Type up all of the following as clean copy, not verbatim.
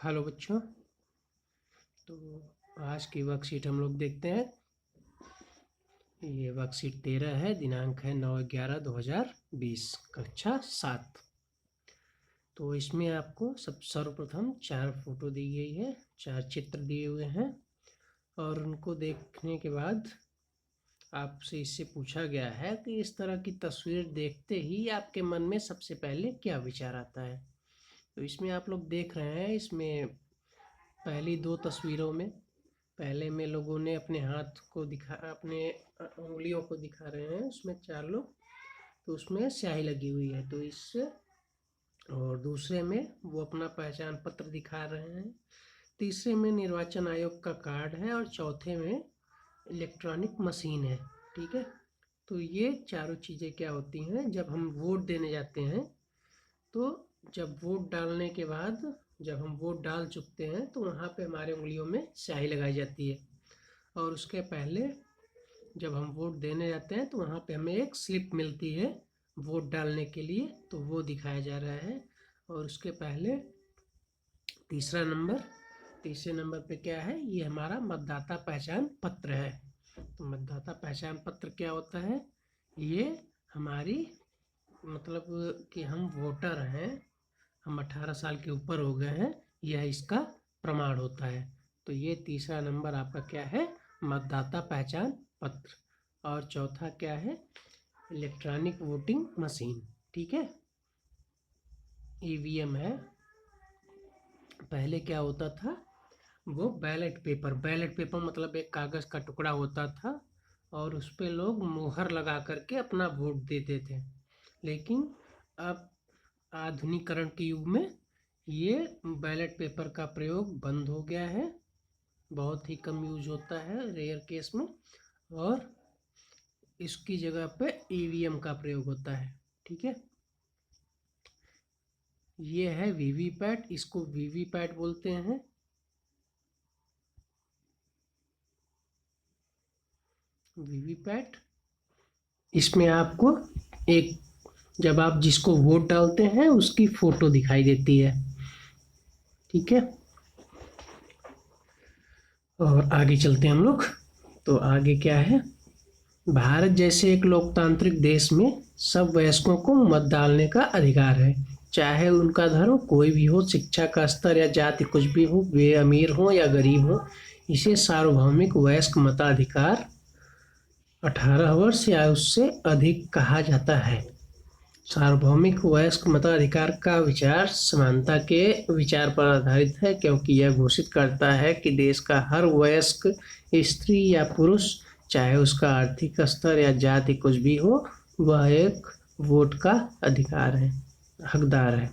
Hello बच्चों। तो आज की वर्कशीट हम लोग देखते हैं। ये वर्कशीट 13 है, दिनांक है 9/11/2020, कक्षा 7। तो इसमें आपको सर्वप्रथम 4 फोटो दी गई है, 4 चित्र दिए हुए हैं और उनको देखने के बाद आपसे इससे पूछा गया है कि इस तरह की तस्वीर देखते ही आपके मन में सबसे पहले क्या विचार आता है। तो इसमें आप लोग देख रहे हैं, इसमें पहली 2 तस्वीरों में पहले में लोगों ने अपने हाथ को अपने उंगलियों को दिखा रहे हैं, उसमें 4 लोग। तो उसमें स्याही लगी हुई है, तो इससे और दूसरे में वो अपना पहचान पत्र दिखा रहे हैं। तीसरे में निर्वाचन आयोग का कार्ड है और चौथे में इलेक्ट्रॉनिक मशीन है। ठीक है, तो ये चारों चीज़ें क्या होती हैं, जब हम वोट देने जाते हैं तो जब वोट डालने के बाद जब हम वोट डाल चुकते हैं तो वहाँ पे हमारे उंगलियों में स्याही लगाई जाती है। और उसके पहले जब हम वोट देने जाते हैं तो वहाँ पे हमें एक स्लिप मिलती है वोट डालने के लिए, तो वो दिखाया जा रहा है। और उसके पहले तीसरे नंबर पे क्या है, ये हमारा मतदाता पहचान पत्र है। तो मतदाता पहचान पत्र क्या होता है, ये हमारी मतलब कि हम वोटर हैं, हम 18 साल के ऊपर हो गए हैं, यह इसका प्रमाण होता है। तो ये तीसरा नंबर आपका क्या है, मतदाता पहचान पत्र। और चौथा क्या है, इलेक्ट्रॉनिक वोटिंग मशीन। ठीक है, ईवीएम है। पहले क्या होता था, वो बैलेट पेपर मतलब एक कागज़ का टुकड़ा होता था और उस पे लोग मुहर लगा करके अपना वोट देते थे। लेकिन अब आधुनिकरण के युग में ये बैलेट पेपर का प्रयोग बंद हो गया है, बहुत ही कम यूज होता है, रेयर केस में। और इसकी जगह पे ईवीएम का प्रयोग होता है। ठीक है, ये है वीवीपैट, इसको वीवीपैट बोलते हैं। वीवीपैट, इसमें आपको एक जब आप जिसको वोट डालते हैं उसकी फोटो दिखाई देती है। ठीक है, और आगे चलते हैं हम लोग। तो आगे क्या है, भारत जैसे एक लोकतांत्रिक देश में सब वयस्कों को मत डालने का अधिकार है, चाहे उनका धर्म कोई भी हो, शिक्षा का स्तर या जाति कुछ भी हो, वे अमीर हो या गरीब हो। इसे सार्वभौमिक वयस्क मताधिकार 18 वर्ष या उससे अधिक कहा जाता है। सार्वभौमिक वयस्क मताधिकार का विचार समानता के विचार पर आधारित है, क्योंकि यह घोषित करता है कि देश का हर वयस्क स्त्री या पुरुष, चाहे उसका आर्थिक स्तर या जाति कुछ भी हो, वह एक वोट का हकदार है।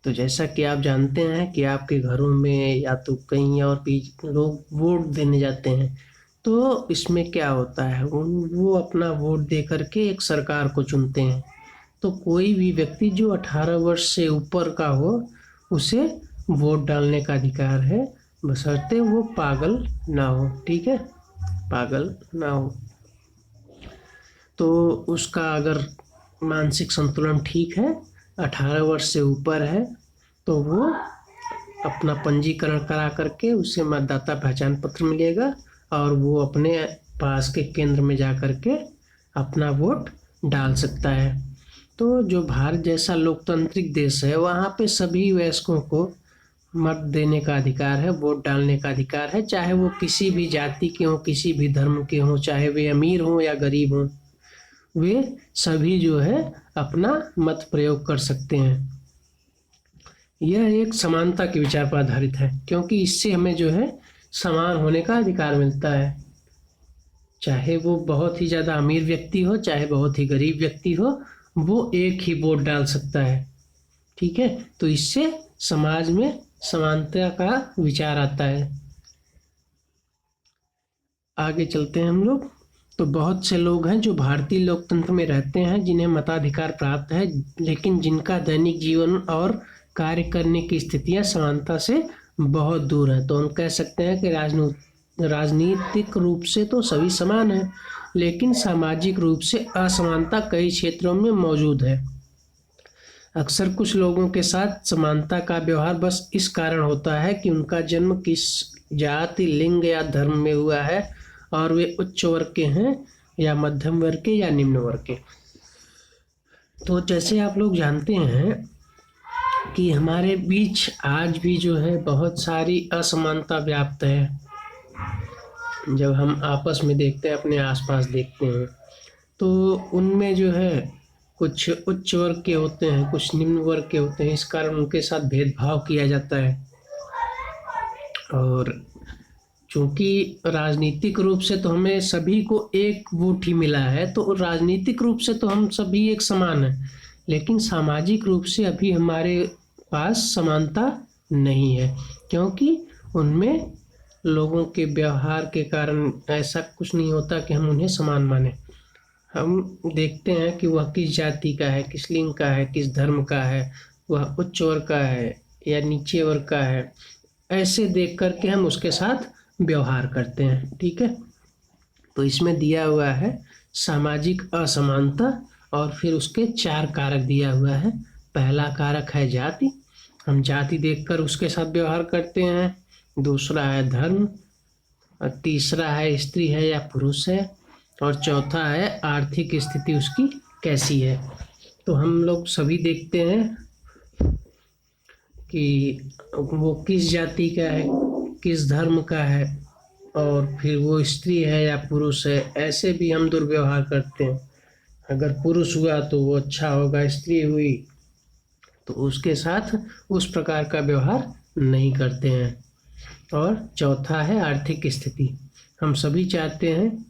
तो जैसा कि आप जानते हैं कि आपके घरों में या तो कहीं और भी लोग वोट देने जाते हैं, तो इसमें क्या होता है, वो अपना वोट दे करके एक सरकार को चुनते हैं। तो कोई भी व्यक्ति जो 18 वर्ष से ऊपर का हो, उसे वोट डालने का अधिकार है, बशर्ते वो पागल ना हो। ठीक है, पागल ना हो। तो उसका अगर मानसिक संतुलन ठीक है, 18 वर्ष से ऊपर है, तो वो अपना पंजीकरण करा करके उसे मतदाता पहचान पत्र मिलेगा और वो अपने पास के केंद्र में जा कर के अपना वोट डाल सकता है। तो जो भारत जैसा लोकतांत्रिक देश है, वहाँ पे सभी वयस्कों को मत देने का अधिकार है, वोट डालने का अधिकार है, चाहे वो किसी भी जाति के हों, किसी भी धर्म के हों, चाहे वे अमीर हों या गरीब हों, वे सभी जो है अपना मत प्रयोग कर सकते हैं। यह एक समानता के विचार पर आधारित है, क्योंकि इससे हमें जो है समान होने का अधिकार मिलता है, चाहे वो बहुत ही ज़्यादा अमीर व्यक्ति हो, चाहे बहुत ही गरीब व्यक्ति हो, वो एक ही वोट डाल सकता है। ठीक है, तो इससे समाज में समानता का विचार आता है। आगे चलते हैं हम लोग। तो बहुत से लोग हैं जो भारतीय लोकतंत्र में रहते हैं, जिन्हें मताधिकार प्राप्त है, लेकिन जिनका दैनिक जीवन और कार्य करने की स्थितियां समानता से बहुत दूर हैं। तो हम कह सकते हैं कि राजनीतिक रूप से तो सभी समान हैं, लेकिन सामाजिक रूप से असमानता कई क्षेत्रों में मौजूद है। अक्सर कुछ लोगों के साथ समानता का व्यवहार बस इस कारण होता है कि उनका जन्म किस जाति, लिंग या धर्म में हुआ है और वे उच्च वर्ग के हैं या मध्यम वर्ग के या निम्न वर्ग के। तो जैसे आप लोग जानते हैं कि हमारे बीच आज भी जो है बहुत सारी असमानता व्याप्त है। जब हम आपस में देखते हैं, अपने आसपास देखते हैं, तो उनमें जो है कुछ उच्च वर्ग के होते हैं, कुछ निम्न वर्ग के होते हैं। इस कारण उनके साथ भेदभाव किया जाता है। और चूंकि राजनीतिक रूप से तो हमें सभी को एक वोट ही मिला है, तो राजनीतिक रूप से तो हम सभी एक समान हैं, लेकिन सामाजिक रूप से अभी हमारे पास समानता नहीं है, क्योंकि उनमें लोगों के व्यवहार के कारण ऐसा कुछ नहीं होता कि हम उन्हें समान माने। हम देखते हैं कि वह किस जाति का है, किस लिंग का है, किस धर्म का है, वह उच्च वर्ग का है या नीचे वर्ग का है, ऐसे देख करके हम उसके साथ व्यवहार करते हैं। ठीक है, तो इसमें दिया हुआ है सामाजिक असमानता और फिर उसके 4 कारक दिया हुआ है। पहला कारक है जाति, हम जाति देखकर उसके साथ व्यवहार करते हैं। दूसरा है धर्म, और तीसरा है स्त्री है या पुरुष है, और चौथा है आर्थिक स्थिति उसकी कैसी है। तो हम लोग सभी देखते हैं कि वो किस जाति का है, किस धर्म का है, और फिर वो स्त्री है या पुरुष है, ऐसे भी हम दुर्व्यवहार करते हैं। अगर पुरुष हुआ तो वो अच्छा होगा, स्त्री हुई तो उसके साथ उस प्रकार का व्यवहार नहीं करते हैं। और चौथा है आर्थिक स्थिति। हम सभी चाहते हैं,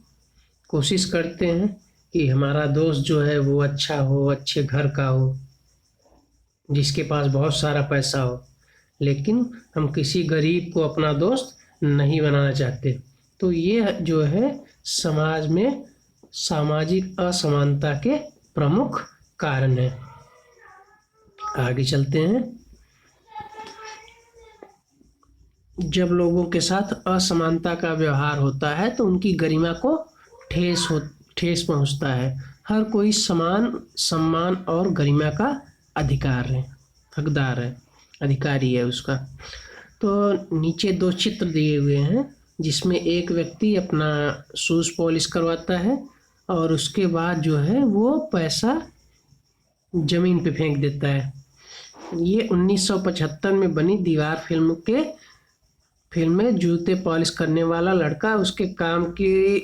कोशिश करते हैं कि हमारा दोस्त जो है वो अच्छा हो, अच्छे घर का हो, जिसके पास बहुत सारा पैसा हो, लेकिन हम किसी गरीब को अपना दोस्त नहीं बनाना चाहते। तो ये जो है समाज में सामाजिक असमानता के प्रमुख कारण है। आगे चलते हैं। जब लोगों के साथ असमानता का व्यवहार होता है तो उनकी गरिमा को ठेस पहुंचता है। हर कोई समान सम्मान और गरिमा का हकदार है, अधिकारी है उसका। तो नीचे 2 चित्र दिए हुए हैं, जिसमें एक व्यक्ति अपना शूज पॉलिश करवाता है और उसके बाद जो है वो पैसा जमीन पे फेंक देता है। ये 1975 में बनी दीवार फिल्म में जूते पॉलिश करने वाला लड़का उसके काम की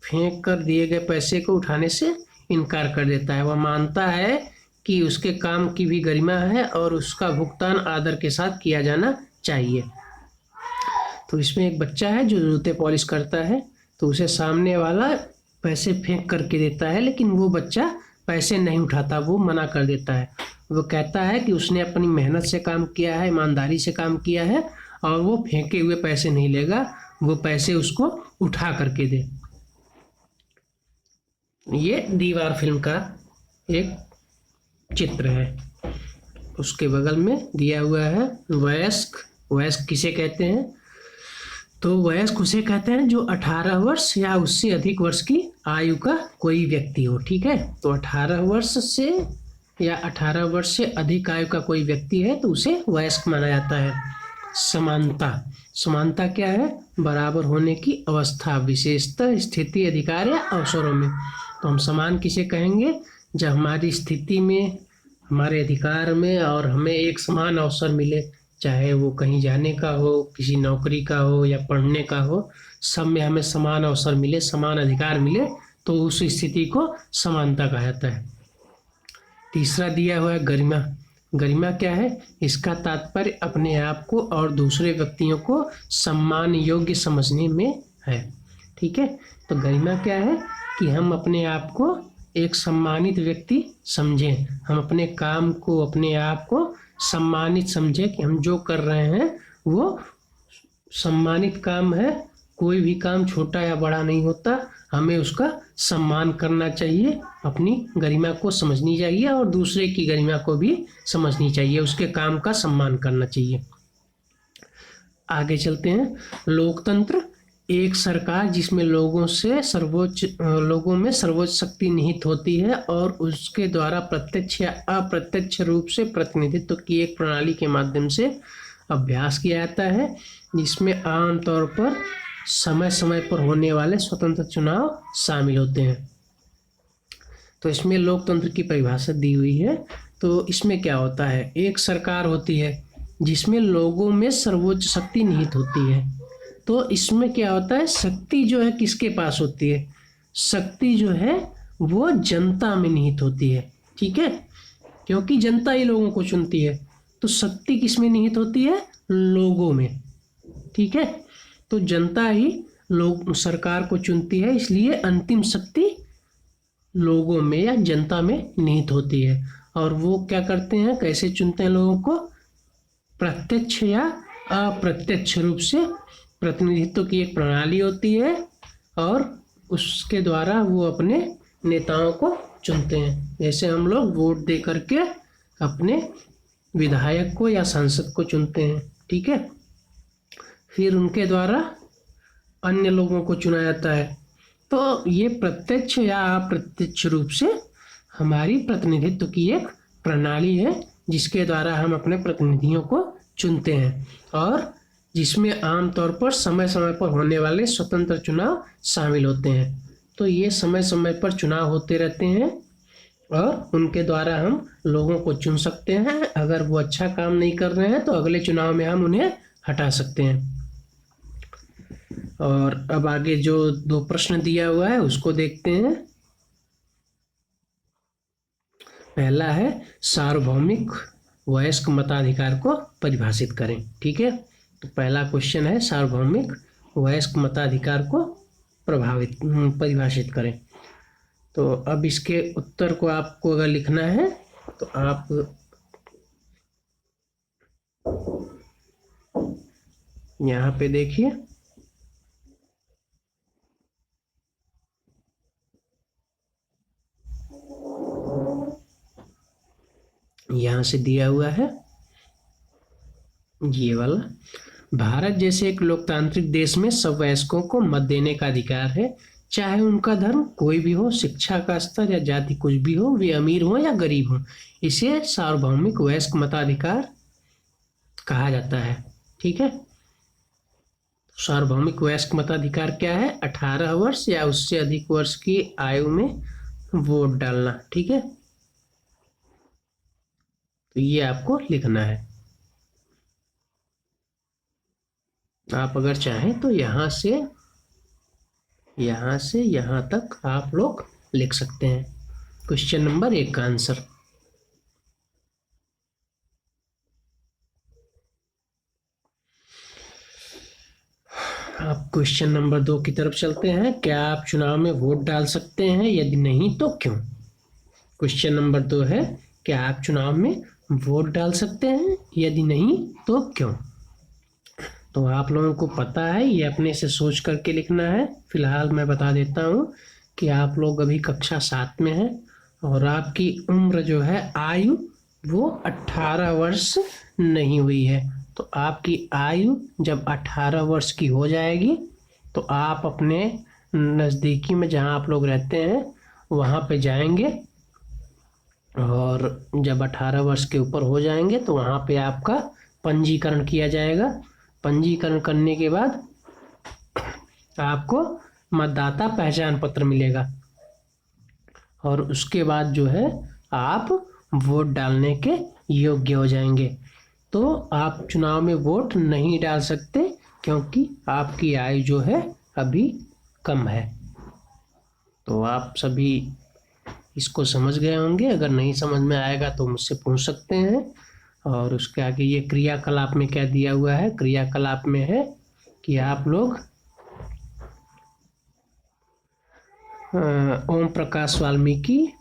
फेंक कर दिए गए पैसे को उठाने से इनकार कर देता है। वह मानता है कि उसके काम की भी गरिमा है और उसका भुगतान आदर के साथ किया जाना चाहिए। तो इसमें एक बच्चा है जो जूते पॉलिश करता है, तो उसे सामने वाला पैसे फेंक करके देता है, लेकिन वो बच्चा पैसे नहीं उठाता, वो मना कर देता है। वो कहता है कि उसने अपनी मेहनत से काम किया है, ईमानदारी से काम किया है, और वो फेंके हुए पैसे नहीं लेगा, वो पैसे उसको उठा करके दे। ये दीवार फिल्म का एक चित्र है। उसके बगल में दिया हुआ है वयस्क। वयस्क किसे कहते हैं? तो वयस्क उसे कहते हैं जो 18 वर्ष या उससे अधिक वर्ष की आयु का कोई व्यक्ति हो। ठीक है, तो 18 वर्ष से या 18 वर्ष से अधिक आयु का कोई व्यक्ति है तो उसे वयस्क माना जाता है। समानता क्या है? बराबर होने की अवस्था, विशेषता, स्थिति, अधिकार या अवसरों में। तो हम समान किसे कहेंगे? जब हमारी स्थिति में, हमारे अधिकार में और हमें एक समान अवसर मिले, चाहे वो कहीं जाने का हो, किसी नौकरी का हो या पढ़ने का हो, सब में हमें समान अवसर मिले, समान अधिकार मिले, तो उस स्थिति को समानता कहा जाता है। तीसरा दिया हुआ है गरिमा। गरिमा क्या है? इसका तात्पर्य अपने आप को और दूसरे व्यक्तियों को सम्मान योग्य समझने में है। ठीक है, तो गरिमा क्या है कि हम अपने आप को एक सम्मानित व्यक्ति समझें, हम अपने काम को, अपने आप को सम्मानित समझें कि हम जो कर रहे हैं वो सम्मानित काम है। कोई भी काम छोटा या बड़ा नहीं होता, हमें उसका सम्मान करना चाहिए, अपनी गरिमा को समझनी चाहिए और दूसरे की गरिमा को भी समझनी चाहिए, उसके काम का सम्मान करना चाहिए। आगे चलते हैं। लोकतंत्र एक सरकार जिसमें लोगों में सर्वोच्च शक्ति निहित होती है और उसके द्वारा प्रत्यक्ष या अप्रत्यक्ष रूप से प्रतिनिधित्व की एक प्रणाली के माध्यम से अभ्यास किया जाता है, जिसमें आमतौर पर समय समय पर होने वाले स्वतंत्र चुनाव शामिल होते हैं। तो इसमें लोकतंत्र की परिभाषा दी हुई है। तो इसमें क्या होता है, एक सरकार होती है जिसमें लोगों में सर्वोच्च शक्ति निहित होती है। तो इसमें क्या होता है, शक्ति जो है किसके पास होती है, शक्ति जो है वो जनता में निहित होती है। ठीक है, क्योंकि जनता ही लोगों को चुनती है, तो शक्ति किस में निहित होती है, लोगों में। ठीक है, तो जनता ही लोग सरकार को चुनती है, इसलिए अंतिम शक्ति लोगों में या जनता में निहित होती है। और वो क्या करते हैं, कैसे चुनते हैं लोगों को, प्रत्यक्ष या अप्रत्यक्ष रूप से प्रतिनिधित्व की एक प्रणाली होती है और उसके द्वारा वो अपने नेताओं को चुनते हैं। जैसे हम लोग वोट दे करके अपने विधायक को या सांसद को चुनते हैं। ठीक है, फिर उनके द्वारा अन्य लोगों को चुना जाता है। तो ये प्रत्यक्ष या अप्रत्यक्ष रूप से हमारी प्रतिनिधित्व की एक प्रणाली है, जिसके द्वारा हम अपने प्रतिनिधियों को चुनते हैं और जिसमें आमतौर पर समय समय पर होने वाले स्वतंत्र चुनाव शामिल होते हैं। तो ये समय समय पर चुनाव होते रहते हैं और उनके द्वारा हम लोगों को चुन सकते हैं। अगर वो अच्छा काम नहीं कर रहे हैं तो अगले चुनाव में हम उन्हें हटा सकते हैं। और अब आगे जो 2 प्रश्न दिया हुआ है उसको देखते हैं। पहला है सार्वभौमिक वयस्क मताधिकार को परिभाषित करें। ठीक है, तो पहला क्वेश्चन है सार्वभौमिक वयस्क मताधिकार को परिभाषित करें। तो अब इसके उत्तर को आपको अगर लिखना है तो आप यहाँ पे देखिए, यहाँ से दिया हुआ है ये वाला, भारत जैसे एक लोकतांत्रिक देश में सब वयस्कों को मत देने का अधिकार है, चाहे उनका धर्म कोई भी हो, शिक्षा का स्तर या जाति कुछ भी हो, वे अमीर हो या गरीब हो। इसे सार्वभौमिक वयस्क मताधिकार कहा जाता है। ठीक है, सार्वभौमिक वयस्क मताधिकार क्या है, 18 वर्ष या उससे अधिक वर्ष की आयु में वोट डालना। ठीक है, तो ये आपको लिखना है। आप अगर चाहें तो यहाँ से यहाँ तक आप लोग लिख सकते हैं क्वेश्चन नंबर 1 का आंसर। आप क्वेश्चन नंबर 2 की तरफ चलते हैं। क्या आप चुनाव में वोट डाल सकते हैं, यदि नहीं तो क्यों। क्वेश्चन नंबर 2 है, क्या आप चुनाव में वोट डाल सकते हैं, यदि नहीं तो क्यों। तो आप लोगों को पता है, ये अपने से सोच करके लिखना है। फिलहाल मैं बता देता हूँ कि आप लोग अभी कक्षा 7 में हैं और आपकी उम्र जो है, आयु वो 18 वर्ष नहीं हुई है। तो आपकी आयु जब 18 वर्ष की हो जाएगी तो आप अपने नज़दीकी में जहाँ आप लोग रहते हैं वहाँ पे जाएंगे और जब 18 वर्ष के ऊपर हो जाएंगे तो वहाँ पे आपका पंजीकरण किया जाएगा। पंजीकरण करने के बाद आपको मतदाता पहचान पत्र मिलेगा और उसके बाद जो है आप वोट डालने के योग्य हो जाएंगे। तो आप चुनाव में वोट नहीं डाल सकते क्योंकि आपकी आयु जो है अभी कम है। तो आप सभी इसको समझ गए होंगे। अगर नहीं समझ में आएगा तो मुझसे पूछ सकते हैं। और उसके आगे ये क्रियाकलाप में क्या दिया हुआ है, क्रियाकलाप में है कि आप लोग ओम प्रकाश वाल्मीकि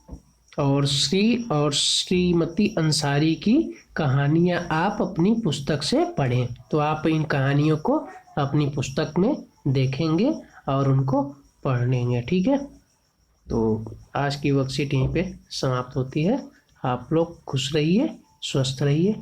और श्रीमती अंसारी की कहानियाँ आप अपनी पुस्तक से पढ़ें। तो आप इन कहानियों को अपनी पुस्तक में देखेंगे और उनको पढ़ लेंगे। ठीक है, तो आज की वर्कशीट यहीं पे समाप्त होती है। आप लोग खुश रहिए, स्वस्थ रहिए।